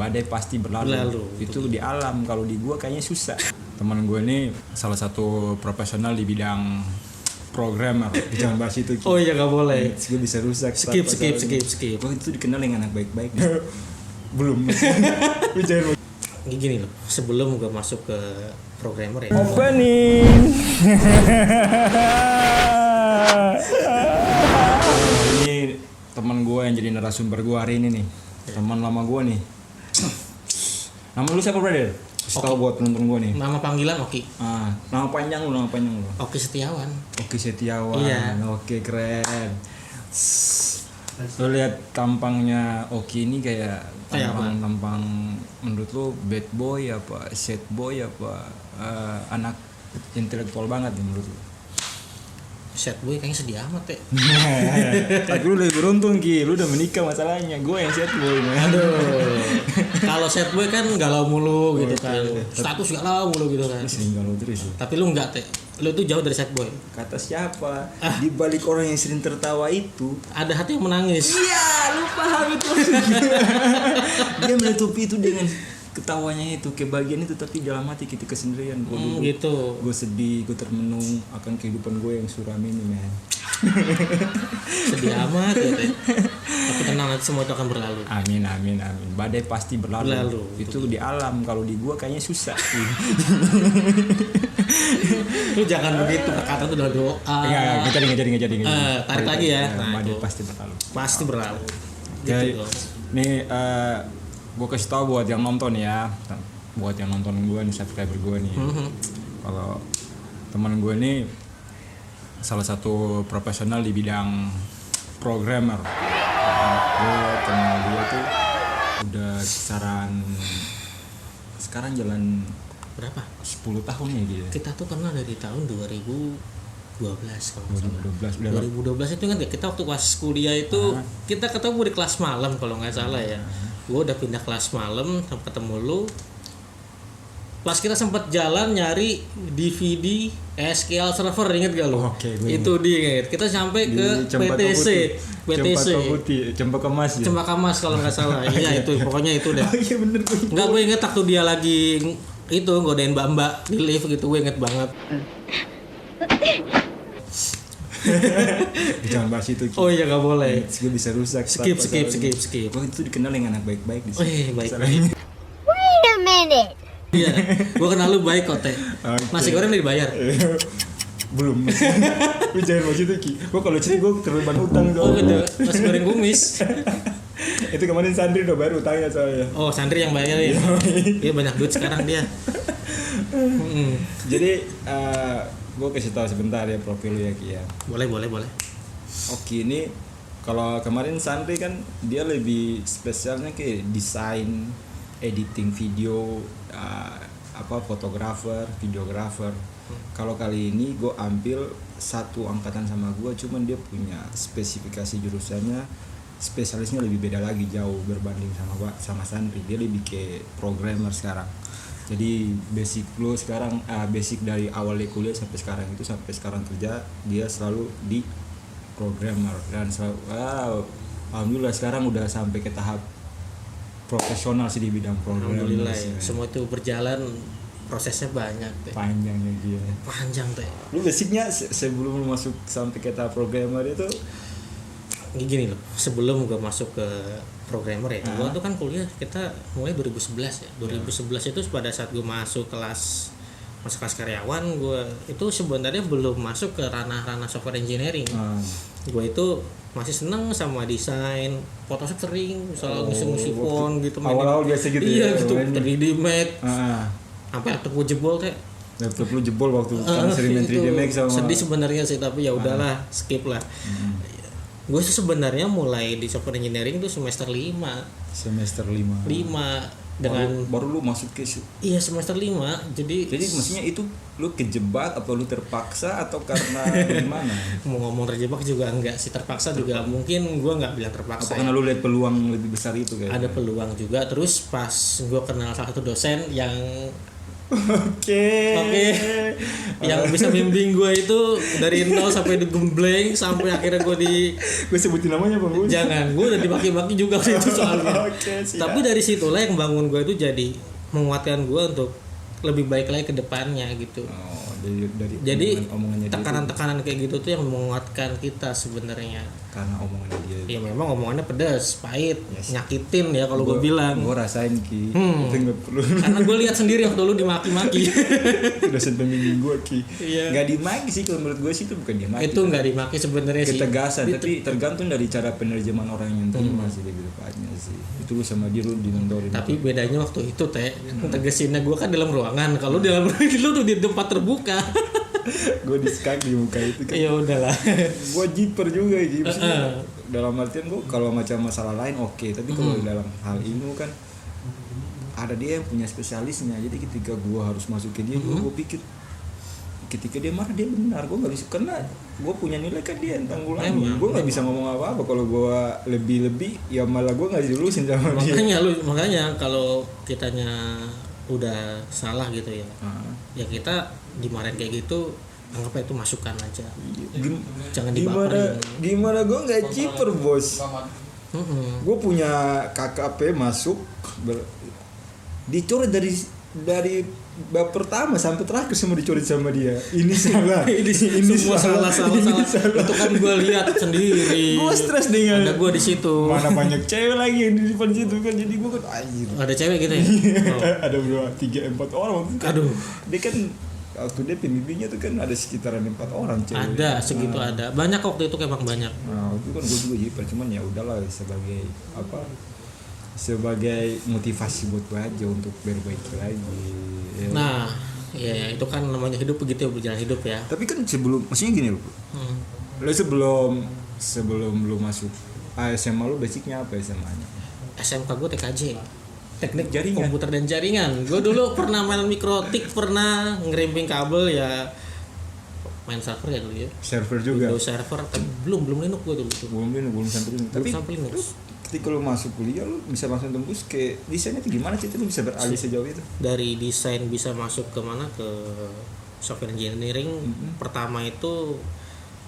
badai pasti berlalu. Itu di alam, kalau di gua kayaknya susah. Teman gue ini salah satu profesional di bidang programmer. Jangan bahas itu. Oh iya, nggak boleh. Gue bisa rusak. Skip. Gue itu dikenal dengan anak baik-baik. Belum. Gini loh, sebelum gue masuk ke programmer ya. Opening. Ini teman gue yang jadi narasumber gue hari ini nih. Teman lama gue nih. Nama lu siapa, brother? Tahu buat penonton gue nih. Nama panggilan Oki. Nama panjang lu. Oki Setiawan. Oki Setiawan. Iya. Oke, keren. Lu lihat tampangnya Oki ini kayak tampang menurut lu bad boy apa, sad boy apa, anak intelektual banget nih menurut lu? Sad boy kayaknya sedih amat ya. Tapi lu lebih beruntung Ki, lu udah menikah masalahnya. Gue yang sad boy. Aduh. Kalau sad boy kan galau mulu gitu kan. Status galau mulu gitu kan. Sering galau terus ya. Tapi lu enggak, Teh. Lu tuh jauh dari sad boy. Kata siapa? Di balik orang yang sering tertawa itu ada hati yang menangis. Iya, lu paham itu. Dia menutupi itu dengan ketawanya itu, kebahagiaan itu, tapi dalam hati kita kesendirian. Gitu. Gue sedih, gue termenung akan kehidupan gue yang suram ini, men. Sedih amat ya, Teh. Tapi tenang, nanti semua itu akan berlalu. Amin. Badai pasti berlalu. Itu di alam, kalau di gue kayaknya susah. Lu jangan begitu, kata itu udah doa. Nggak jadi. Tarik lagi ya. Badai pasti berlalu. Pasti berlalu. Jadi, Gitu. nih gue kasih tau buat yang nonton ya, buat yang nonton gue nih, subscriber gue nih. Kalau teman gue nih salah satu profesional di bidang programmer. Gue kenal dia tuh udah kisaran sekarang jalan berapa? 10 tahun ya dia. Kita tuh kenal dari tahun 2012 kalau 2012 itu kan kita waktu kelas kuliah itu kita ketemu di kelas malam kalau nggak salah ya. Gue udah pindah kelas malam sampai ketemu lu. Pas kita sempat jalan nyari DVD SQL server, inget gak lu? Oke, itu dia. Kita sampai ke PTC. Cempaka Mas ya? Cempaka Mas kalau nggak salah. Iya itu, pokoknya itu deh. Oh iya bener. Enggak, gue inget waktu dia lagi itu godain mbak-mbak di lift gitu, gue inget banget. Jangan bahas itu. Oh iya, nggak boleh. Gue bisa rusak. Skip. Gue itu dikenal dengan anak baik-baik di sini. Baik. Wait a minute. Iya, gue kenal lu baik kok, Teh. Nasi goreng udah dibayar? Belum. Lu jangan bahas itu Ki. Gue kalau cerita gue terlibat utang. Oh gitu, nasi goreng kumis. Itu kemarin Sandri udah bayar utangnya soalnya. Oh, Sandri yang bayarin. Dia banyak duit sekarang dia. Jadi gue kasih tahu sebentar ya profil lu ya Ki ya. Boleh. Oke, ini kalau kemarin Sandri kan dia lebih spesialnya ke desain, editing video, fotografer, videografer. Kalau kali ini gue ambil satu angkatan sama gue, cuman dia punya spesifikasi jurusannya, spesialisnya lebih beda lagi jauh berbanding sama Sandri. Dia lebih ke programmer sekarang. Jadi basic lu sekarang, basic dari awal dia kuliah sampai sekarang kerja, dia selalu di programmer dan selalu, alhamdulillah sekarang udah sampai ke tahap profesional sih di bidang programmer. Alhamdulillah ya. Semua itu berjalan, prosesnya banyak, Teh. Panjangnya dia. Panjang, Teh. Lu basicnya sebelum lu masuk sampai ke tahap programmer itu gini loh, sebelum gue masuk ke programmer ya, gue tuh kan kuliah kita mulai 2011 ya. 2011 itu pada saat gue masuk kelas karyawan, gue itu sebenarnya belum masuk ke ranah software engineering. Gue itu masih seneng sama desain, Photoshop sering, misalnya ngisi font gitu. Awal-awal biasa gitu. Iya ya, gitu, 3D Max. Sampai laptop gue jebol, Teh. Laptop lu jebol waktu kan sering main 3D Max sama. Sedih sebenarnya sih, tapi ya udahlah, skip lah. Gue sih sebenarnya mulai di software engineering itu semester 5 dengan baru lu masuk ke iya semester 5. Jadi maksudnya itu lu kejebak atau lu terpaksa atau karena gimana? Mau ngomong terjebak juga enggak sih, terpaksa juga mungkin gue nggak bilang terpaksa. Apa karena lu lihat peluang lebih besar itu kayak? Ada peluang juga. Terus pas gue kenal salah satu dosen yang Oke. Yang bisa bimbing gue itu dari nol sampai digembleng sampai akhirnya gue Gue sebutin namanya Bang Gus. jangan, gue udah dimaki-maki juga waktu itu soalnya. Oke, siap. Tapi dari situlah yang bangun gue itu jadi menguatkan gue untuk lebih baik lagi ke depannya gitu. Oh, dari Jadi omongannya dia tekanan-tekanan kayak gitu tuh yang menguatkan kita sebenarnya. karena omongannya dia. Ya memang omongannya pedas, pahit, Yes. nyakitin ya kalau gue bilang. Gue rasain Ki. Hmm. Itu nggak perlu. Karena gue lihat sendiri waktu lu dimaki-maki. Itu dosen pembimbing gue Ki. Iya. Nggak dimaki sih kalau menurut gue sih itu bukan dimaki. Itu nggak dimaki sebenarnya sih. ketegasan, tapi tergantung dari cara penerjemahan orang yang terima sih lebih tepatnya sih. Itu lu sama dia lu dimentorin. Tapi bedanya waktu itu tegesinnya gue kan dalam ruangan. Kalau di dalam ruangan lu tuh di tempat terbuka. Gue diskak di muka itu kan. Ya udahlah. Gue jiper juga gitu. Dalam artian gue kalau macam masalah lain oke, tapi kalau dalam hal ini kan ada dia yang punya spesialisnya. Jadi ketika gue harus masuk ke dia, gue pikir ketika dia marah dia benar, gue nggak bisa karena gue punya nilai kan dia yang tanggulangi. Gue nggak bisa ngomong apa-apa kalau gue lebih ya malah gue nggak dilulusin sama dia. Makanya kalau kitanya udah salah gitu ya, ya kita dimarahin kayak gitu, anggap itu masukan aja. Jangan dibaperin. Gimana gue nggak ciper bos. Gue punya KKP masuk dicoret dari bab pertama sampai terakhir semua dicoret sama dia. Ini salah. ini Semua salah. Itu kan gue lihat sendiri. Gue stres dengan. Ada gue di situ. Mana banyak cewek lagi yang di depan situ kan, jadi gue kan anjir. Ada cewek gitu ya. Ada berapa? 3-4 orang waktu itu kan. Aduh. Dia kan waktu dia pembimbingnya tuh kan ada sekitaran 4 orang cewek. Ada segitu ada. Banyak waktu itu emang banyak. Nah, itu kan gue juga jiper, cuman ya udahlah sebagai apa? Sebagai motivasi buat gue aja untuk berbaiki lagi. Ya. Nah, ya itu kan namanya hidup begitu ya, berjalan hidup ya. Tapi kan sebelum, maksudnya gini loh. Lo sebelum lo masuk SMA lo basicnya apa SMA-nya? SMK gue TKJ. Teknik Jaringan. Komputer dan jaringan. Gue dulu pernah main mikrotik, pernah ngerimping kabel ya. Main server ya dulu ya. Server juga. Windows server, tapi belum Linux gue dulu tuh. Belum sampai Linux. Tapi sampai Linux. ketika lo masuk kuliah lo bisa langsung tembus ke desainnya itu gimana sih, itu lo bisa beralih sejauh itu? Dari desain bisa masuk ke mana, ke software engineering. Pertama itu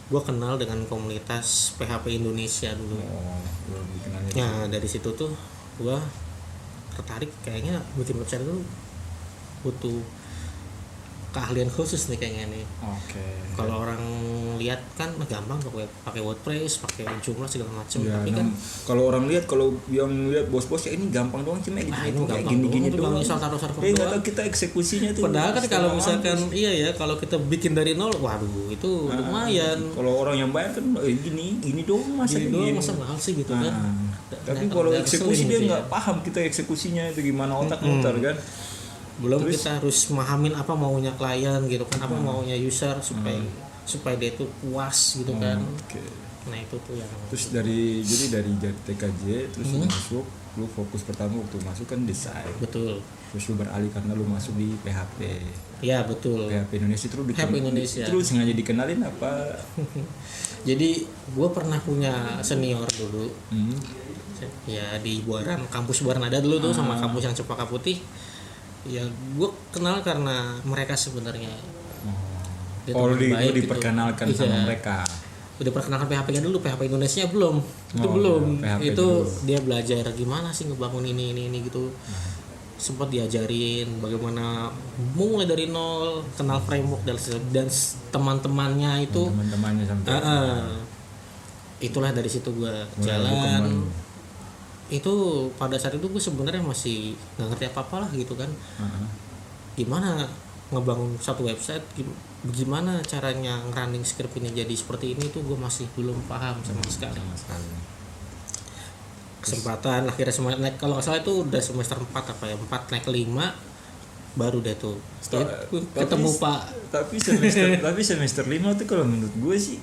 gue kenal dengan komunitas PHP Indonesia dulu. Lo dikenalnya. Nah dari situ tuh gue tertarik kayaknya bikin website itu butuh keahlian khusus nih kayaknya nih. Oke. Kalau orang lihat kan gampang pakai WordPress, pakai Joomla segala macam. Ya, Tapi kan kalau orang lihat, kalau yang lihat bos-bos ya ini gampang doang cuma ini gitu kayak gampang gini-gini doang, doang. misal taruh server Nggak doang. tahu kita eksekusinya tuh. Padahal kan kalau setengah misalkan mampus. iya ya, kalau kita bikin dari nol, waduh itu lumayan. Kalau orang yang bayar kan gini doang masa Jadi doang masa mahal sih gitu kan. Tapi kalau eksekusi dia nggak paham kita eksekusinya itu gimana, otak muter kan. Belum kita harus mahamin apa maunya klien gitu kan, apa maunya user supaya dia tuh puas gitu kan. Oke. Nah itu tuh yang Terus dari TKJ terus lu masuk, lu fokus pertama waktu masuk kan desain. betul. Terus lu beralih karena lu masuk di PHP. Ya betul. PHP Indonesia itu lu PHP Indonesia. Terus sengaja dikenalin apa? Jadi gue pernah punya senior dulu. Ya di kampus Buaran ada dulu tuh sama kampus yang Cempaka Putih. Ya gue kenal karena mereka sebenarnya. Dia teman baik lu diperkenalkan gitu. sama Iya. mereka. Udah perkenalkan PHP-nya dulu, PHP Indonesia belum. Itu Oh, belum. iya, PHP Itu dulu. dia belajar gimana sih ngebangun ini gitu. Sempat diajarin bagaimana mulai dari nol, kenal framework dan teman-temannya itu. Teman-temannya sampai. Itulah dari situ gue Mulai jalan. berkembang. Itu pada saat itu gue sebenarnya masih nggak ngerti apa-apa lah gitu kan. Gimana ngebangun satu website, gimana caranya running script ini jadi seperti ini tuh gue masih belum paham sama sekali. Kesempatan akhirnya naik, kalau nggak salah itu udah semester 4 apa ya, 4 naik ke 5 baru deh tuh ketemu Pak. Tapi semester 5 tuh kalau menurut gue sih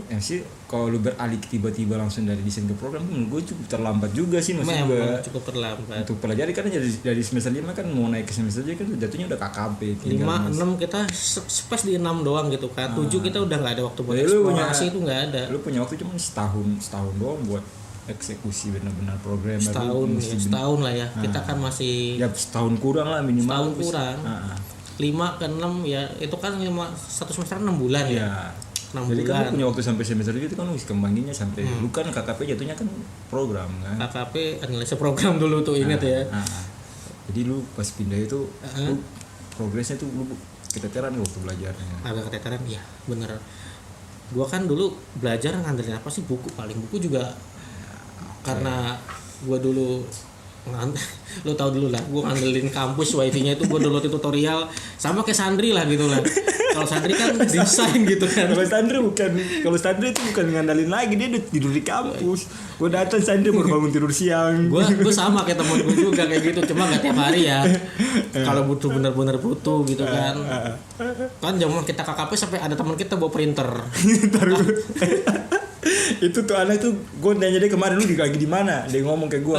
ya sih kalau lu beralih tiba-tiba langsung dari desain ke program menurut gue cukup terlambat juga sih, maksud gue Memang cukup terlambat. untuk pelajari karena dari semester 5 kan mau naik ke semester 3 kan jatuhnya udah KKP 5, 6 kita space di 6 doang gitu kan. 7 kita udah nggak ada waktu buat Jadi lu eksplorasi, itu nggak ada. lu punya waktu cuma setahun doang buat eksekusi benar-benar program Setahun lah ya. Kita kan masih ya setahun kurang lah minimal. setahun kurang. 5 ke 6 ya itu kan 1 semester 6 bulan ya. Iya. 6 Jadi kan bulan. lu punya waktu sampai semester itu kan wis kembanginnya sampai lu kan KKP jatuhnya kan program kan. KKP analisa program dulu tuh ingat ya. Jadi lu pas pindah itu lu progresnya tuh lu keteteran waktu belajarnya. Agak keteteran ya bener. Gua kan dulu belajar ngandelin apa sih buku, paling buku juga karena gua dulu lo tau dulu lah, gue ngandelin kampus wifi-nya itu gue download tutorial sama kayak Sandri lah gitu lah. Kalau Sandri kan desain gitu kan. Kalau Sandri itu bukan ngandalin lagi, dia udah tidur di kampus. Gue datang Sandri baru bangun tidur siang. Gue sama kayak temen gue juga kayak gitu, cuma nggak tiap hari ya. Kalau butuh bener-bener butuh gitu kan. Kan zaman kita KKP sampai ada teman kita bawa printer. Itu tuh anak tuh gue nanya dia kemarin lu lagi di mana, dia ngomong ke gue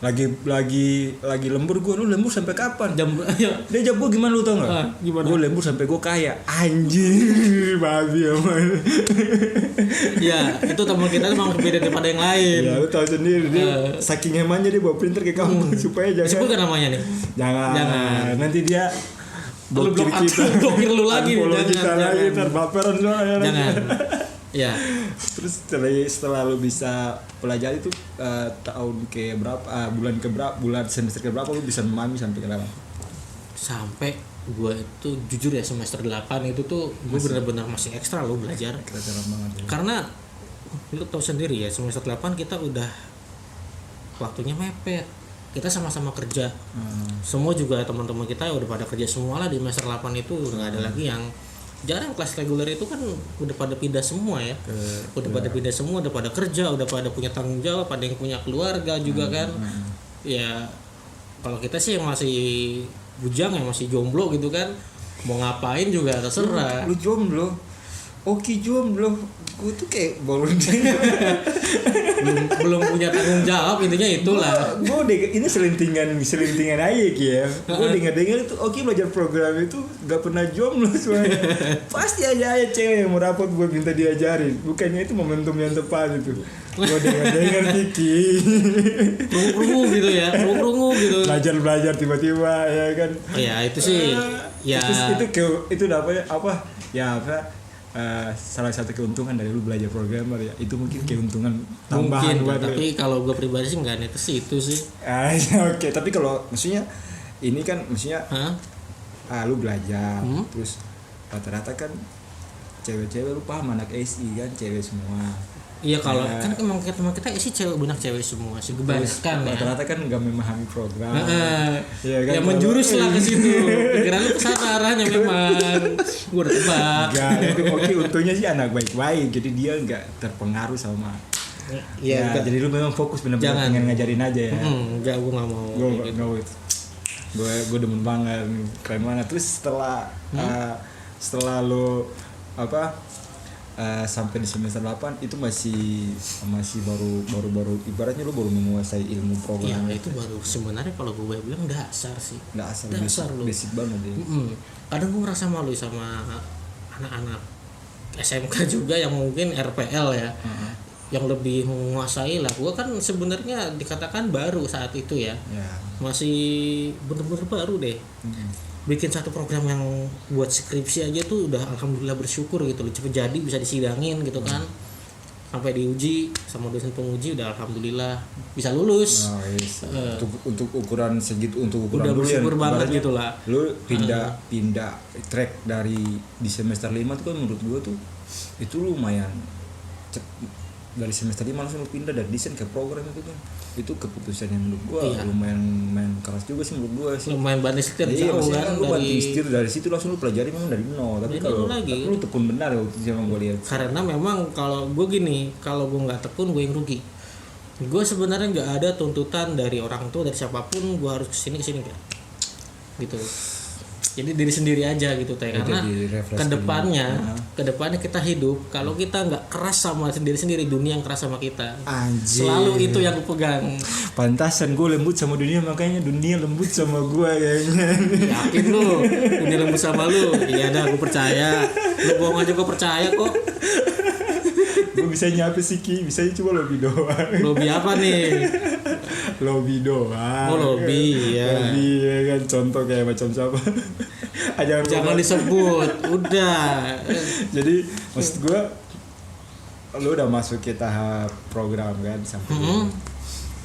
lagi lembur. Gue lu lembur sampai kapan dia jawab gue gimana lu tau nggak gue lembur sampai gue kaya anjing babi aman. Ya itu teman kita emang beda daripada yang lain ya lu tahu sendiri dia saking hemannya dia bawa printer ke kampus supaya sebutkan namanya nih jangan nanti dia blokir lu lagi jangan terbaperan soalnya jangan. Ya. Terus setelah lu bisa pelajari itu tahun ke berapa bulan semester ke berapa lu bisa memahami sampai ke dalam? Sampai gue itu jujur ya semester 8 itu tuh gue benar-benar masih ekstra lo belajar. Keren banget ya. Karena lu tahu sendiri ya semester 8 kita udah waktunya mepet. Kita sama-sama kerja. Semua juga teman-teman kita udah pada kerja semua lah di semester 8 itu udah gak ada lagi yang jarang kelas reguler itu kan udah pada pindah semua ya. Pada pindah semua, udah pada kerja, udah pada punya tanggung jawab, pada yang punya keluarga juga kan. Ya kalau kita sih yang masih bujang yang masih jomblo gitu kan, mau ngapain juga terserah. Lu jomblo. Oke jomblo. Gue tuh kayak baru belum punya tanggung jawab intinya itulah. Gue ini selintingan aja ya. Gue dengar itu oke belajar program itu gak pernah jomblo semuanya. Pasti aja cewek yang mau rapot buat minta diajarin. Bukannya itu momentum yang tepat itu. Gue dengar Vicky. Rungu gitu ya. Rungu gitu. Belajar tiba-tiba ya kan. Oh ya itu sih. Ya Itu apa? Ya apa? Salah satu keuntungan dari lu belajar programmer ya itu mungkin keuntungan tambahan mungkin, tapi kalau gue pribadi sih nggak ke situ sih. Oke. Tapi kalau maksudnya ini kan maksudnya lu belajar terus rata-rata kan cewek-cewek lu paham anak SI kan cewek semua. Iya kalau kan emang teman kita sih banyak cewek semua sih kebanyakan ya. Rata-rata kan nggak memahami program. Ya kan. Ya menjurus lah ke situ. Pikiran lu kesana arahnya memang. Gue udah tebak. Oke, untungnya sih anak baik-baik jadi dia nggak terpengaruh sama. Iya. Jadi lu memang fokus benar-benar pengen ngajarin aja ya. Enggak, gue nggak mau. Gue demen banget, keren banget. Terus setelah lu sampai di semester 8 itu masih baru ibaratnya lu baru menguasai ilmu program. Iya, itu baru sebenarnya kalau gue bilang dasar sih. Dasar lu. Basic banget ya. Kadang gue merasa malu sama anak-anak SMK juga yang mungkin RPL ya. Yang lebih menguasai lah. Gue kan sebenarnya dikatakan baru saat itu ya. Masih bener-bener baru deh. Bikin satu program yang buat skripsi aja tuh udah alhamdulillah bersyukur gitu loh, cepet jadi bisa disidangin gitu kan, sampai diuji sama dosen penguji udah alhamdulillah bisa lulus. Untuk ukuran segitu, untuk ukuran udah bersyukur banget gitu lah. Lu pindah track dari di semester 5 tuh kan menurut gua tuh itu lumayan dari semester 5 langsung lu pindah dari desain ke program itu keputusan yang menurut gua lumayan keras juga sih menurut gua sih. Lumayan banting setir jauh kan lu banting setir dari situ langsung lu pelajari memang dari nol. Tapi kalau lu tekun benar ya yang gua lihat. Karena memang kalau gua gini, kalau gua nggak tekun gua yang rugi. Gua sebenarnya nggak ada tuntutan dari orang tua dari siapapun gua harus kesini gitu. Jadi diri sendiri aja gitu karena kedepannya kita hidup kalau kita nggak keras sama sendiri dunia yang keras sama kita. Anjir. Selalu itu yang gue pegang. Pantasan gue lembut sama dunia makanya dunia lembut sama gue kayaknya. Yakin lu dunia lembut sama lu? Iya dah gue percaya. Lu bohong aja gue percaya kok. Gue bisa nyapa sih Ki, bisa coba lobby doang. Lobby apa nih? Lobby doang. Oh lobby ya. Lobby ya dengan contoh kayak macam siapa. Jangan disebut. Udah. Jadi maksud gue, lu udah masuk ke tahap program kan sampai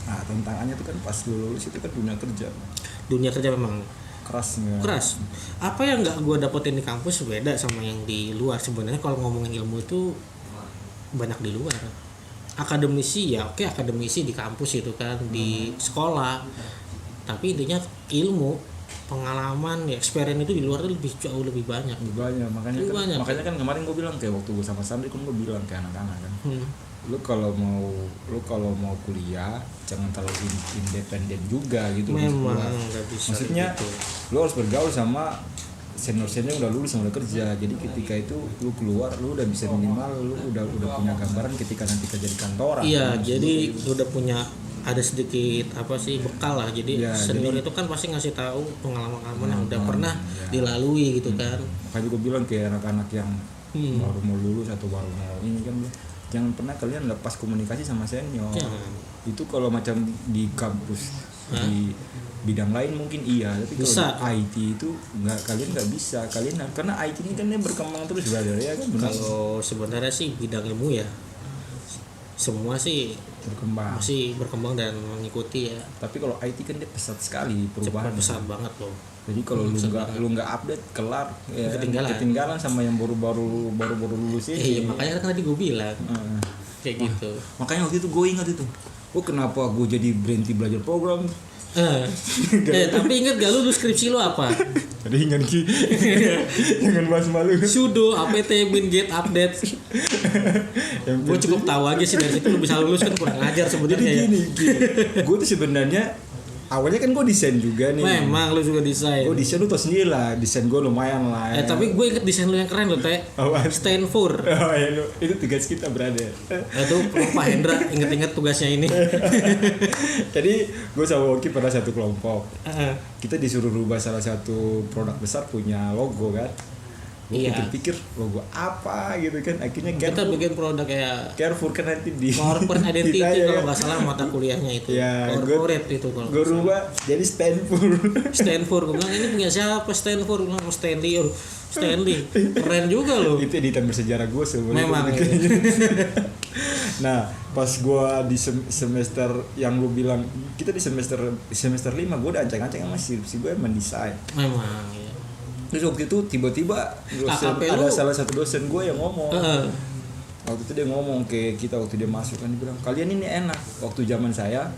nah tantangannya tuh kan pas lu lulus itu kan Dunia kerja memang keras nggak? keras. Apa yang nggak gue dapetin di kampus beda sama yang di luar. Sebenarnya kalau ngomongin ilmu itu banyak di luar. Akademisi ya oke, akademisi di kampus itu kan, di sekolah. Tapi intinya ilmu, pengalaman, ya experience itu di luar tuh jauh lebih banyak. Makanya kan kemarin gue bilang kayak waktu gue sama Sandri kan gue bilang ke anak-anak kan, lu kalau mau kuliah jangan terlalu independen juga gitu. Memang nggak bisa. Maksudnya gitu. lu harus bergaul sama senior udah lulus, udah kerja. Jadi ketika itu lu keluar, lu udah bisa minimal lu udah punya gambaran ketika nanti kerja di kantoran. Iya, kan? jadi lu udah punya ada sedikit bekal lah. Jadi ya, senior jadi, itu kan pasti ngasih tahu pengalaman yang udah pernah dilalui gitu kan. Makanya gue bilang kayak anak-anak yang baru mau lulus atau baru mau ini kan, jangan pernah kalian lepas komunikasi sama senior. Jangan. Itu kalau macam di kampus di bidang lain mungkin iya, tapi bisa. kalau di IT itu kalian nggak bisa. Karena IT ini kan dia berkembang terus brother ya kan. Kalau sebenarnya sih bidang ilmu ya semua sih masih berkembang dan mengikuti ya. Tapi kalau IT kan dia pesat sekali perubahan. Pesat banget loh. Jadi kalau lu nggak update kelar ya, ketinggalan sama yang baru lulus ini. Iya, makanya kan tadi gue bilang kayak gitu. Makanya waktu itu gue ingat itu. Kenapa gue jadi berhenti belajar program? Tapi ingat gak lu skripsi lu apa? Tadi ingat Ki. Jangan bahas malu. Sudo apt bin get update. Gue cukup tahu aja sih dari situ lu bisa lulus kan, kurang ajar sebenarnya. Jadi gini. Gue tuh sebenarnya awalnya kan gue desain juga nih. Memang lu juga desain. Gue desain, lu tau sendiri lah, desain gue lumayan lah. Tapi gue inget desain lu yang keren loh, Teh. Stanford. Oh ya, itu tugas kita brother. Itu Pak Hendra inget-inget tugasnya ini. Jadi gue sama Oki pada satu kelompok. Kita disuruh rubah salah satu produk besar punya logo kan. Gue pikir logo apa gitu kan, akhirnya kita bikin produk kayak Carrefour kan nanti di corporate identity kalau nggak salah mata kuliahnya itu ya, corporate itu kalau gue rubah jadi Stanford. Gue bilang ini punya siapa? Stanford. Gue bilang Stanley keren juga loh. Itu editan bersejarah gue sebenarnya. Memang ya. Nah pas gue di semester yang lu bilang kita di semester 5 gue udah ancang-ancang sama skripsi gue mendesain. Memang ya. Terus waktu itu tiba-tiba ada salah satu dosen gue yang ngomong. Waktu itu dia ngomong ke kita waktu dia masuk kan, dia bilang kalian ini enak. Waktu zaman saya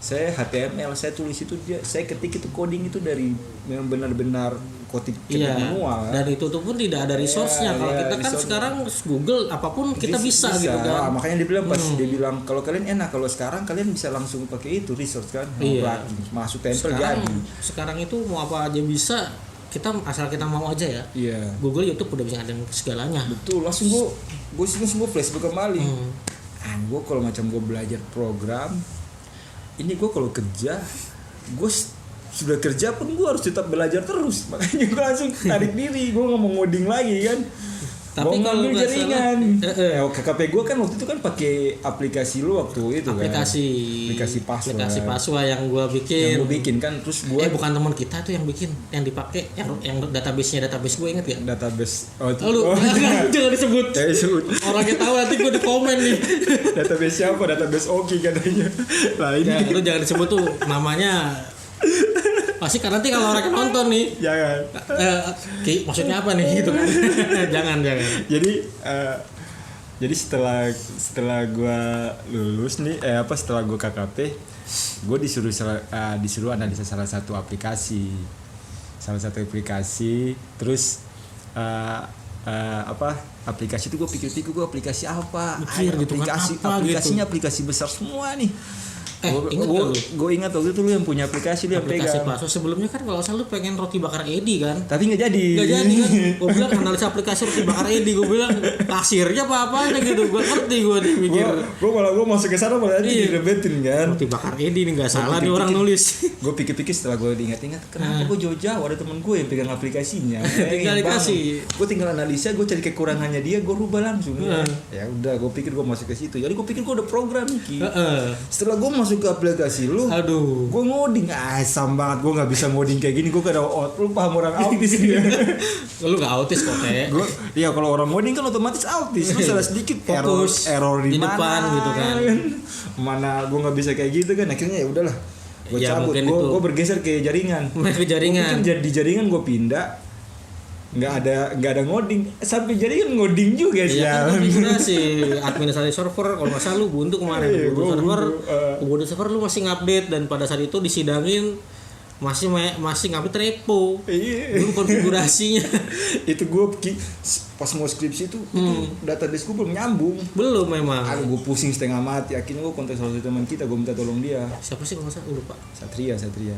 HTML saya tulis itu saya ketik itu coding itu dari yang benar-benar ketik manual. Dan itu tuh pun tidak ada resource-nya. Kalau kita kan sekarang Google apapun kita bisa gitu kan. Makanya dia bilang dia bilang kalau kalian enak, kalau sekarang kalian bisa langsung pakai itu resource kan. Masuk tempel jadi. Sekarang itu mau apa aja bisa. Asal kita mau aja ya. Google, YouTube udah bisa ada segalanya. Betul, langsung gue flashback kembali. Gue kalau macam gue belajar program, ini gue kalau kerja, gue sudah kerja pun gue harus tetap belajar terus. Makanya gue langsung tarik diri, gue nggak mau ngoding lagi kan. Tapi kalau nggak jaringan, KKP gue kan waktu itu kan pakai aplikasi lu waktu itu aplikasi Paswa yang gue bikin. Yang gue bikin kan, terus gue bukan teman kita tuh yang bikin, yang dipakai, yang database gue inget ya? Database. Jangan disebut. Orangnya tahu nanti gue di komen nih. Database siapa? Database Oki katanya. Lah ini. Ya, lu jangan disebut tuh namanya. Pasti kan nanti kalau orang nonton nih, jangan. Maksudnya apa nih gitu kan? jangan. Jadi setelah gue lulus nih, setelah gue KKP, gue disuruh analisa salah satu aplikasi, terus aplikasi itu gue pikir-pikir gue aplikasi apa? Aplikasinya aplikasi besar semua nih. Gue ingat waktu itu lu yang punya aplikasi lu yang pegang. Paswa sebelumnya kan kalau salah lu pengen roti bakar Edi kan. Tapi nggak jadi kan. Gue bilang analisa aplikasi roti bakar Edi. Gue bilang kasirnya apa gitu. Gue ngerti gue mikir. Gue masuk ke sana malah direbetin kan. Roti bakar Edi nih nggak salah nih orang nulis. Gue pikir-pikir setelah gue diingat-ingat kenapa gue jauh-jauh ada temen gue yang pegang aplikasinya. Tinggal dikasih. Gue tinggal analisa, gue cari kekurangannya dia, gue rubah langsung. Ya udah, gue pikir gue masuk ke situ. Jadi gue pikir gue udah program nih. Setelah gue masuk masuk ke aplikasi lu. Aduh. Gue ngoding, asam banget. Gue nggak bisa ngoding kayak gini. Gue kadang lu paham orang autis ya. Lu gak autis kok kayak. Gue, ya kalau orang ngoding kan otomatis autis. Lu salah sedikit Fokus error di mana, depan gitu kan. Mana gue nggak bisa kayak gitu kan. Akhirnya ya udahlah. Gue Ya, cabut. mungkin itu. Gue bergeser ke jaringan. Ke jaringan. Mungkin di jaringan gue pindah. Nggak ada ngoding. Sampai jaringan ngoding juga sih. Iya kan konfigurasi administrasi server kalau nggak salah lu buntu kemarin Iya, buntu gua server buntu, buntu server lu masih ngupdate dan pada saat itu disidangin masih ngupdate repo Iya. belum konfigurasinya. Itu gue pas mau skripsi itu database gue belum nyambung. Belum memang. Aku gue pusing setengah mati. Akhirnya gue kontak salah satu teman kita, gue minta tolong dia. Siapa sih kalau nggak salah Gua lupa. Satria. Satria.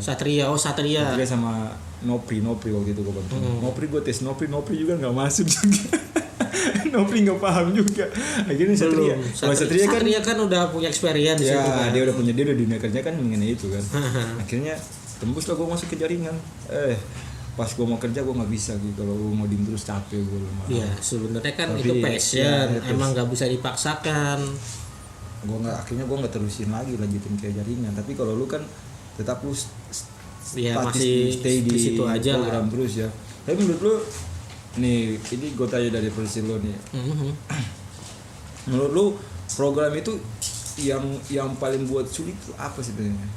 Satria sama Nopri waktu itu gue bantu. Nopri gue tes Nopri juga nggak masuk juga. Nopri nggak paham juga. Akhirnya Satria. Kalau Satria kan udah punya experience di ya situ kan. dia udah dunia kerja kan mengenai itu kan. Akhirnya tembus lah gue masuk ke jaringan. Pas gue mau kerja gue nggak bisa gitu, kalau gue ngoding terus capek gue lemah. Iya sebenarnya kan Tapi, itu passion, ya, emang nggak bisa dipaksakan. Akhirnya gue nggak terusin lagi lanjutin kayak jaringan. Tapi kalau lu kan tetap lu Ya statis masih stay di situ aja program lah. terus ya. Tapi menurut lu nih, ini gue tanya dari versi lu nih. Menurut lu program itu yang paling buat sulit itu apa sebenarnya?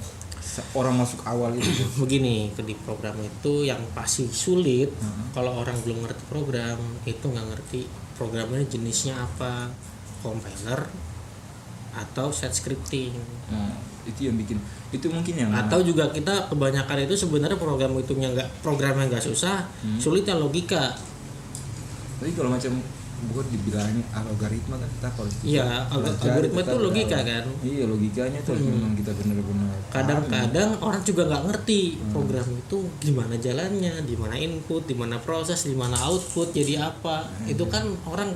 Orang masuk awal itu. Begini, di program itu yang pasti sulit kalau orang belum ngerti program itu nggak ngerti programnya jenisnya apa, compiler atau set scripting. Itu yang bikin itu mungkin yang Atau juga kita kebanyakan itu sebenarnya programnya nggak susah, sulitnya logika. Tapi kalau macam bukan dibilangnya algoritma kan kita kalau Iya, algoritma itu logika kan. Iya, logikanya tuh memang kita benar-benar Kadang-kadang orang juga nggak ngerti program itu gimana jalannya, di mana input, di mana proses, di mana output, jadi apa. Itu kan orang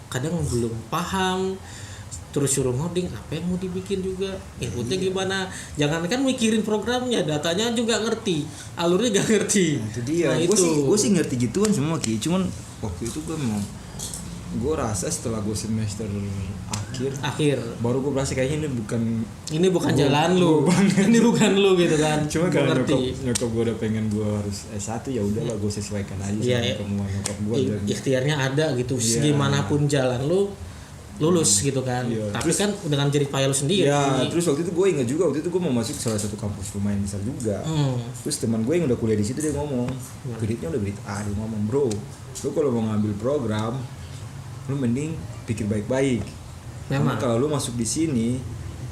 kadang belum paham. Terus suruh ngoding, apa yang mau dibikin juga, inputnya gimana. Jangan kan mikirin programnya, datanya juga ngerti, alurnya nggak ngerti. Itu dia. Nah, Gue sih ngerti gituan semua Ki. Cuman waktu itu gue rasa setelah gue semester akhir baru gue merasa kayaknya ini bukan jalan lu, ini bukan lu gitu kan. Cuma Gua karena ngerti. nyokap gue udah pengen gue harus S1, ya udahlah gue sesuaikan aja Iya, sama iya. kemauan nyokap gue. Ikhtiarnya ada gitu. Iya. Gimana pun jalan lu lulus gitu kan. Iya. Tapi Terus- kan dengan jerih payah lu sendiri. Ya, terus waktu itu gue ingat juga, waktu itu gue mau masuk salah satu kampus lumayan besar juga. Terus teman gue yang udah kuliah di situ dia ngomong, kreditnya udah berit A, dia ngomong, bro, lu kalau mau ngambil program, lu mending pikir baik-baik. Karena Memang. kalau lu masuk di sini,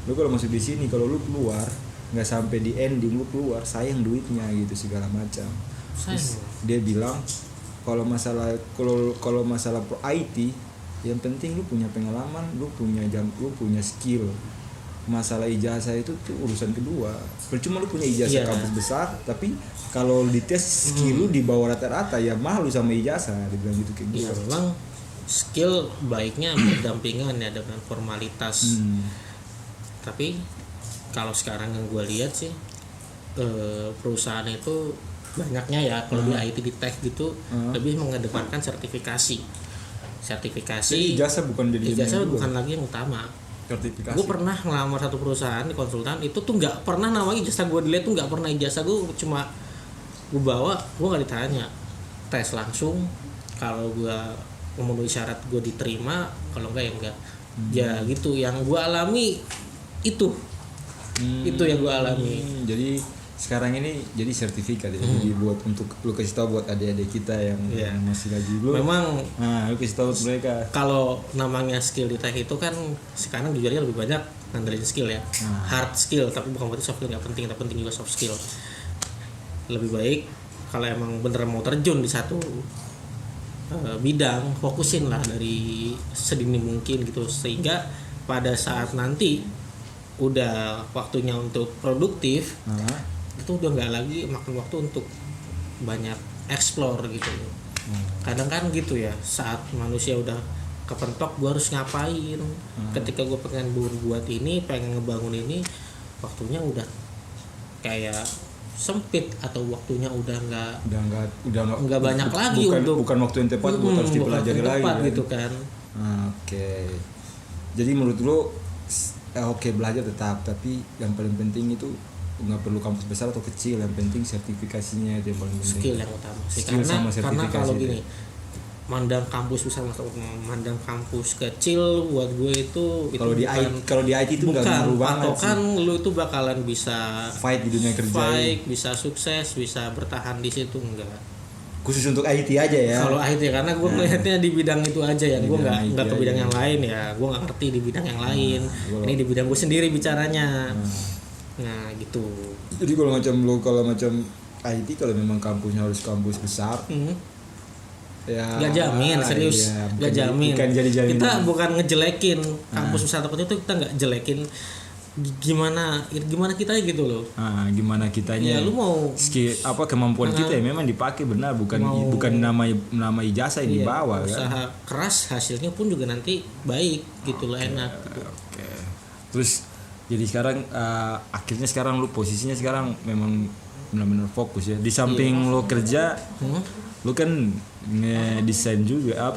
kalau lu keluar nggak sampai di ending lu keluar, sayang duitnya gitu segala macam. Terus dia bilang kalau masalah pro IT, yang penting lu punya pengalaman, lu punya skill. Masalah ijazah itu tuh urusan kedua. Percuma lu punya ijazah Iya. kampus besar, tapi kalau dites skill lu di bawah rata-rata, ya malu sama ijazah, dibilang gitu kayak gitu. Ya memang skill baiknya berdampingan ya dengan formalitas. Tapi kalau sekarang yang gue lihat sih perusahaan itu banyaknya ya kalau di IT di tech gitu lebih mengedepankan sertifikasi. Jadi ijazah bukan jadi Ijazah yang bukan kedua. lagi yang utama. Sertifikasi. Gue pernah ngelamar satu perusahaan di konsultan, itu tuh nggak pernah namanya ijazah gue dilihat, tuh nggak pernah. Ijazah gue cuma gue bawa, gue nggak ditanya, tes langsung. Kalau gue memenuhi syarat gue diterima, kalau enggak ya enggak. Ya gitu yang gue alami itu yang gue alami. Jadi sekarang ini jadi sertifikat ya. Jadi buat untuk lu kasih tahu buat adik-adik kita yang Iya. masih gaji belum. Memang Nah, lu kasih tahu mereka. kalau namanya skill di tech itu kan sekarang jujurnya lebih banyak ngandelin skill ya, hard skill, tapi bukan berarti soft skill nggak penting, tapi penting juga soft skill. Lebih baik kalau emang bener mau terjun di satu bidang, fokusin lah dari sedini mungkin gitu, sehingga pada saat nanti udah waktunya untuk produktif, itu udah nggak lagi makan waktu untuk banyak explore gitu. Kadang kan gitu ya, saat manusia udah kepentok gue harus ngapain, ketika gue pengen buat ini, pengen ngebangun ini, waktunya udah kayak sempit atau waktunya udah nggak banyak lagi bukan waktu yang tepat buat harus dipelajari lagi gitu kan. Oke. Jadi menurut lu oke belajar tetap, tapi yang paling penting itu nggak perlu kampus besar atau kecil, yang penting sertifikasinya itu yang paling penting. Skill yang utama sih. Skill sama Karena sertifikasi kalau itu. gini, mandang kampus besar atau mandang kampus kecil buat gue itu Kalau di bukan, kalau di IT itu nggak bukan ngaruh banget patokan sih. lu itu bakalan bisa Fight di dunia kerja. fight, bisa sukses, bisa bertahan di situ enggak. Khusus untuk IT aja ya. Kalau IT karena gue melihatnya di bidang itu aja ya, gue Bidang nggak IT ke bidang aja. yang lain ya, gue nggak ngerti di bidang yang lain. gua- Ini di bidang gue sendiri bicaranya. Nah gitu. Jadi kalau macam IT, kalau memang kampusnya harus kampus besar, ya Gak jamin, serius. iya, Gak jamin. bukan jadi jaminan. Kita bukan ngejelekin kampus wisata itu, kita nggak jelekin gimana kita gitu loh. Gimana kitanya? Ya lu mau skill apa kemampuan kita ya memang dipakai benar, bukan nama ijazah yang dibawa kan. usaha keras, hasilnya pun juga nanti baik gitu loh, enak gitu. Oke. Terus jadi sekarang akhirnya sekarang lu posisinya sekarang memang benar-benar fokus ya. Di samping lu kerja, lu kan ngedesain juga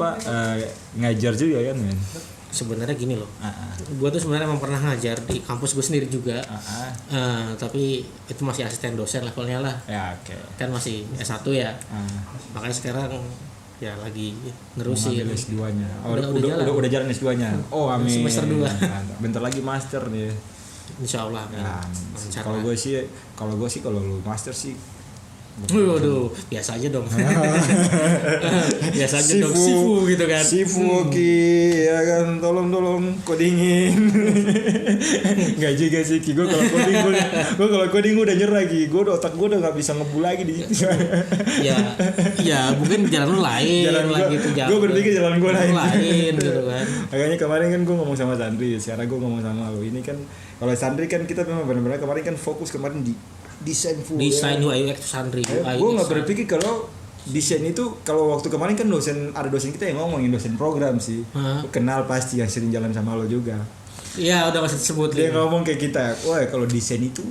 ngajar juga kan, men. Sebenarnya gini loh, gue tuh sebenarnya emang pernah ngajar di kampus gue sendiri juga, tapi itu masih asisten dosen levelnya lah, Ya, oke. kan masih S1 ya, makanya sekarang ya lagi nerusin. Ngambil S2-nya. Udah Udah jalan S2-nya. Oh, amin. Semester 2. Mantap. Bentar lagi master nih. Insya Allah. Ya, kalau gue sih kalau lu master sih Waduh, biasa aja dong. Biasa aja dong, sifu gitu kan. Sifu oke, ya kan, tolong codingin. Enggak juga sih, gue kalau coding gue udah nyerah Ki. Otak gue udah nggak bisa ngebul lagi di situ. Ya mungkin jalan lu lain Gue berpikir jalan gue lain gitu kan. Makanya kemarin kan gue ngomong sama Sandri, sekarang gue ngomong sama lo. Ini kan kalau Sandri kan kita memang benar-benar kemarin kan fokus kemarin di desain full. Desain ya. UI UX itu Sandri. Gue nggak berpikir kalau desain itu, kalau waktu kemarin kan ada dosen kita yang ngomongin dosen program sih. Kenal pasti yang sering jalan sama lo juga. Iya, udah masih disebut. Dia ngomong kayak kita, wah kalau desain itu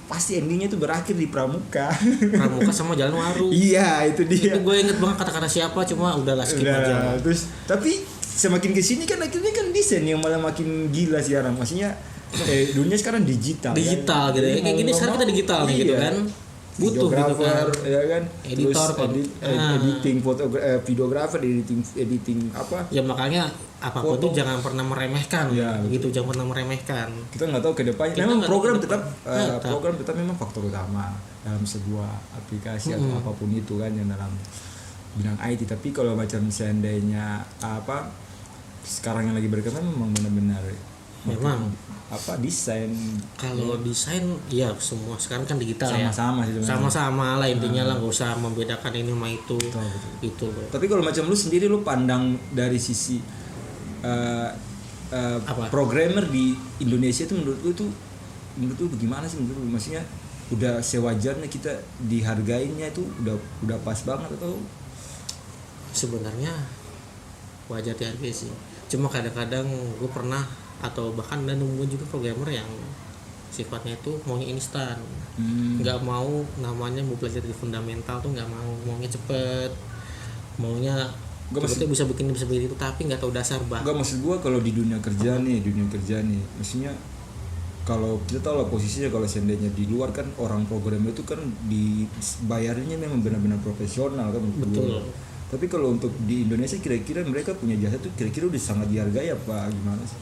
pasti endingnya tuh berakhir di pramuka. Pramuka sama Jalan Waru. Iya, itu dia. Itu gue inget banget kata-kata siapa, cuma udahlah skip aja. Terus tapi semakin kesini kan akhirnya kan desain yang malah makin gila sekarang. Maksudnya dunia sekarang digital Gitu ya. Kayak gini sekarang kita digital nih gitu kan. Butuh gitu kan. Ya kan. Editor, editing videografer, editing apa? Ya makanya apapun Foto. tuh jangan pernah meremehkan. Ya, gitu, jangan pernah meremehkan. Kita nggak tahu ke depannya. Kita Memang nggak program tahu ke tetap depan. program tetap memang faktor utama dalam sebuah aplikasi atau apapun itu kan yang dalam bidang IT. Tapi kalau macam seandainya sekarang yang lagi berkembang memang benar-benar Memang desain. kalau desain ya semua sekarang kan digital Sama-sama sih ya. sebenarnya. Sama-sama lah intinya lah, nggak usah membedakan ini sama itu. Betul. Gitu loh. Tapi kalau macam lu sendiri, lu pandang dari sisi programmer di Indonesia itu menurut lu bagaimana sih menurut lu? Maksudnya udah sewajarnya kita dihargainnya itu udah pas banget atau? Sebenarnya wajar dihargai sih. Cuma kadang-kadang gue pernah atau bahkan dan nemuin juga programmer yang sifatnya itu maunya instan, nggak mau namanya mau belajar dari fundamental tuh nggak maunya cepet, maunya cepetnya bisa bikin itu tapi nggak tahu dasar bah. Enggak, maksud gua kalau di dunia kerja nih, maksudnya kalau kita tahu lah posisinya, kalau seandainya di luar kan orang programmer itu kan dibayarnya memang benar-benar profesional kan. Betul. Tapi kalau untuk di Indonesia kira-kira mereka punya jasa tuh kira-kira udah sangat dihargai apa gimana sih?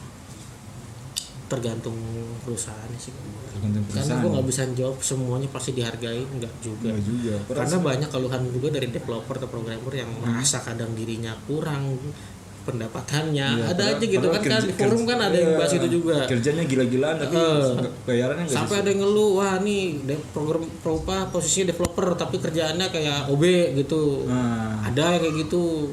Tergantung perusahaan sih. Tergantung perusahaan. Karena gue nggak bisa jawab semuanya pasti dihargai, enggak juga. Karena banyak keluhan juga dari developer atau programmer yang merasa kadang dirinya kurang pendapatannya. Ya, ada aja gitu kan, di forum kan ada yang bahas itu juga. Kerjanya gila-gilaan tapi bayarannya nggak sampai ada yang ngeluh, wah nih program posisinya developer tapi kerjaannya kayak OB gitu. Ada yang kayak gitu.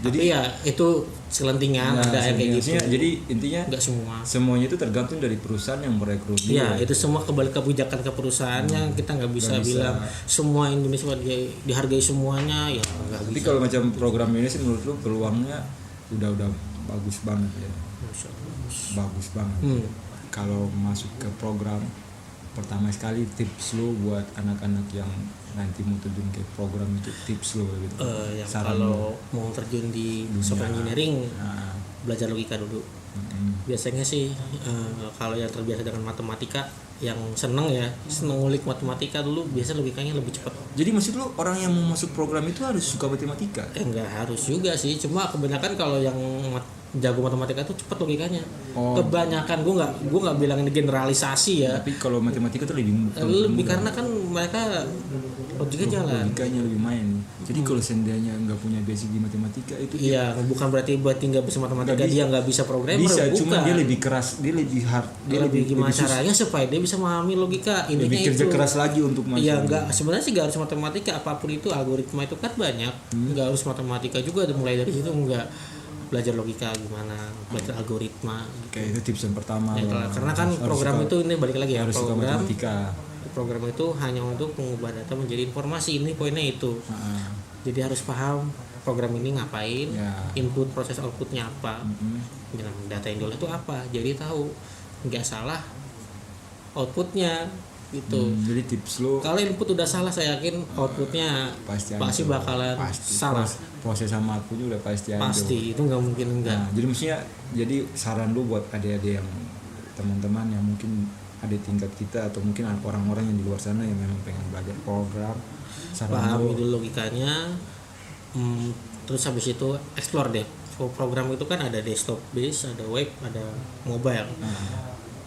Jadi ya itu selentingan ada yang kayak gitu. Jadi intinya nggak semua. Semuanya itu tergantung dari perusahaan yang merekrut. Iya, itu semua kembali kebijakan ke perusahaannya. Kita nggak bisa bilang semua Indonesia dihargai semuanya ya nggak bisa. Tapi kalau macam program ini sih menurut lu peluangnya udah bagus banget ya. Bagus banget. Kalau masuk ke program, pertama sekali tips lu buat anak-anak yang nanti mau terjun ke program itu, tips lo gitu. Kalau mau terjun di software engineering, belajar logika dulu. Biasanya sih kalau yang terbiasa dengan matematika, yang seneng ngulik matematika dulu, biasa logikanya lebih cepat. Jadi maksud lu orang yang mau masuk program itu harus suka matematika? Enggak harus juga sih, cuma kebanyakan kalau yang jago matematika tuh cepat logikanya. Kebanyakan gue nggak bilang ini generalisasi ya. Tapi kalau matematika tuh lebih karena kan mereka logikanya jalan. Logikanya lebih main. Jadi kalau seandainya nggak punya basic di matematika itu iya, bukan berarti nggak bisa matematika dia nggak bisa programmer. Bisa, bukan. cuma dia lebih keras, dia lebih hard, dia lebih gimana caranya supaya dia bisa memahami logika. Intinya lebih kerja keras lagi untuk masuk. Iya, enggak, sebenarnya sih nggak harus matematika, apapun itu, algoritma itu kan banyak. Nggak harus matematika juga, mulai dari situ enggak belajar logika gimana, belajar algoritma. Oke, itu tips yang pertama. Ya, karena kan program itu ini balik lagi ya, harus suka matematika. Program itu hanya untuk mengubah data menjadi informasi, ini poinnya itu. Jadi harus paham program ini ngapain, input, proses, outputnya apa, data yang diolah itu apa, jadi tahu, nggak salah outputnya gitu. Jadi tips lo, kalau input udah salah, saya yakin outputnya pasti bakalan salah. Proses sama aku juga pasti itu nggak mungkin enggak. Nah, jadi maksudnya, jadi saran lu buat adik-adik yang teman-teman yang mungkin ada tingkat kita atau mungkin orang-orang yang di luar sana yang memang pengen belajar program, pahami dulu logikanya, terus habis itu explore deh. Program itu kan ada desktop base, ada web, ada mobile.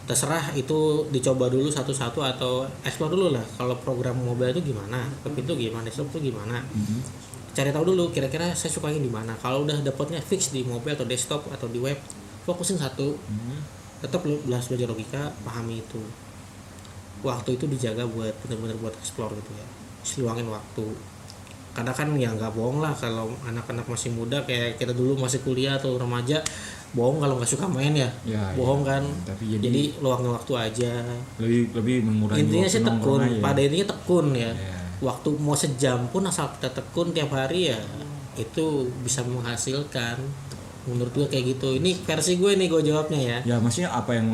Terserah itu dicoba dulu satu-satu atau explore dulu lah. Kalau program mobile itu gimana, web itu gimana, desktop itu gimana. Cari tahu dulu kira-kira saya sukanya di mana. Kalau udah dapatnya fix di mobile atau desktop atau di web, fokusin satu. Tetap belajar logika, pahami itu. Waktu itu dijaga buat benar-benar buat explore gitu ya. Luangin waktu. Karena kan ya nggak bohong lah kalau anak-anak masih muda kayak kita dulu masih kuliah atau remaja, bohong kalau nggak suka main ya bohong kan. Tapi jadi luangin waktu aja. Lebih mengurangi. Intinya sih tekun. Pada intinya tekun ya. Waktu mau sejam pun asal kita tekun tiap hari ya itu bisa menghasilkan. Menurut gue kayak gitu. Ini versi gue nih, gue jawabnya ya. Ya maksudnya apa yang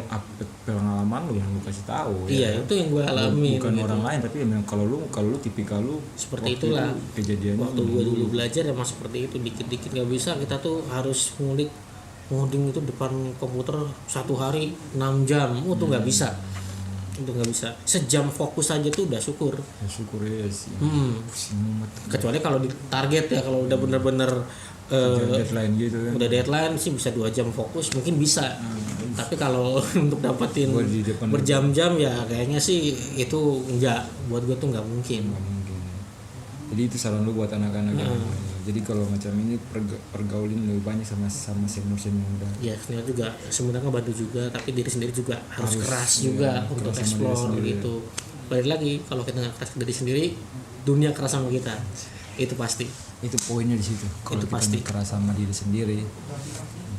pengalaman lu yang lu kasih tahu. Iya, itu yang gue alami. Bukan gitu. Orang lain, tapi memang kalau lu tipikal lu seperti itulah. Kejadiannya. Waktu gue dulu belajar emang seperti itu, dikit-dikit nggak bisa. Kita tuh harus ngoding itu depan komputer 1 hari 6 jam. Tuh nggak bisa. Itu nggak bisa. Sejam fokus aja tuh udah syukur. Ya syukur ya sih. Kecuali kalau di target ya, kalau udah bener-bener deadline gitu kan. Udah deadline sih bisa 2 jam fokus mungkin bisa. Tapi kalau untuk dapetin berjam-jam ya kayaknya sih itu enggak, buat gue tuh nggak mungkin. Jadi itu saran lu buat anak-anak. Jadi kalau macam ini pergaulin lebih banyak sama senior-senior muda. Ya sebenarnya juga sebenarnya bantu juga, tapi diri sendiri juga harus keras juga untuk explore gitu. Balik lagi, kalau kita nggak keras ke diri sendiri, dunia keras sama kita. Itu pasti. Itu poinnya di situ. Kalau itu kita pasti keras sama diri sendiri,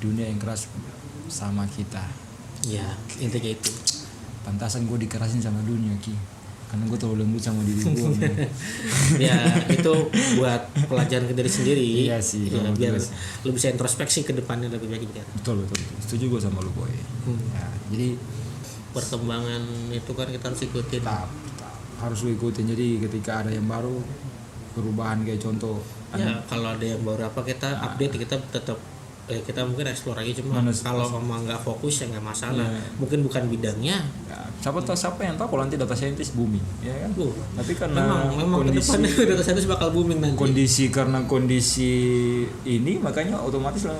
dunia yang keras sama kita. Ya intinya itu. Pantasan gue dikerasin sama dunia Ki, karena gue terlalu lembut sama diri gue. Ya itu buat pelajaran ke diri sendiri. Iya sih. Ya, biar lu bisa introspeksi ke depannya lebih baik gitu. Betul. Setuju gue sama lu boy. Ya, jadi perkembangan itu kan kita harus ikutin. Harus lu ikutin. Jadi ketika ada yang baru, perubahan kayak contoh. Ya kalau ada yang baru apa kita update, kita tetap kita mungkin explore lagi, cuma kalau emang nggak fokus ya nggak masalah. Mungkin bukan bidangnya. Ya, siapa yang tahu kalau nanti data scientist booming, ya kan? Tapi karena memang kedepannya data scientist bakal booming nanti. Kondisi ini makanya otomatis lah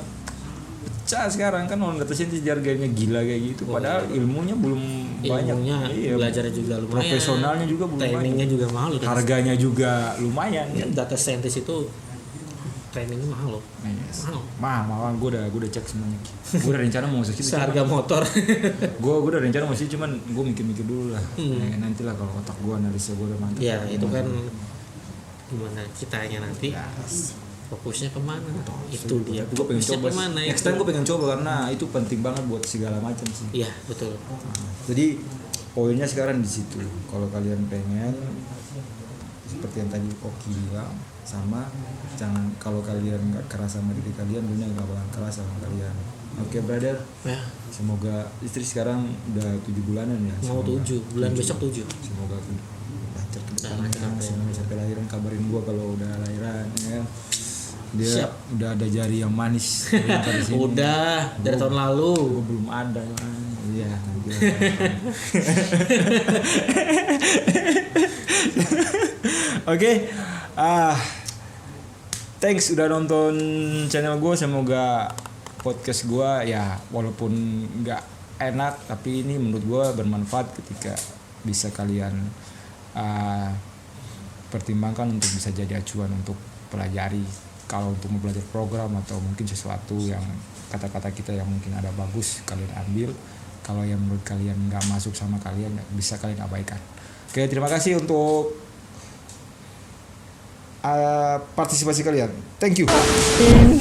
pecah sekarang kan, orang data scientist harganya gila kayak gitu. Padahal ilmunya belum banyak. Belajarnya juga lumayan. Profesionalnya juga belum banyak. Trainingnya juga mahal. Harganya juga lumayan. Ya, data scientist itu trainingnya mahal loh. Mahal. Gue udah cek semuanya. Gue udah rencana mau masuk situ. Seharga motor. gue udah rencana mau situ, cuman gue mikir dulu lah. Nanti lah kalau otak gue analisa gue udah mantap. Ya itu kan gimana ceritanya nanti. Fokusnya kemana? Itu dia. Gue pengen coba. Next time gue pengen coba karena itu penting banget buat segala macam sih. Iya betul. Jadi poinnya sekarang di situ. Kalau kalian pengen seperti yang tadi Oki bilang, sama jangan, kalau kalian nggak keras sama diri kalian, dunia nggak bakalan keras sama kalian. Oke, brother. Ya. Semoga istri sekarang udah 7 bulanan ya. Mau 7 bulan besok 7. Semoga lancar ke depannya. Sampai lahiran kabarin gua kalau udah lahiran ya. Dia Siap. udah ada jari yang manis daripada sini. Udah dari tahun lalu. Gue belum ada. Iya nanti. Oke. Thanks udah nonton channel gue. Semoga podcast gue ya walaupun nggak enak tapi ini menurut gue bermanfaat ketika bisa kalian pertimbangkan untuk bisa jadi acuan untuk pelajari kalau untuk mau belajar program atau mungkin sesuatu yang kata-kata kita yang mungkin ada bagus kalian ambil, kalau yang menurut kalian nggak masuk sama kalian bisa kalian abaikan. Oke, terima kasih untuk partisipasi kalian. Thank you.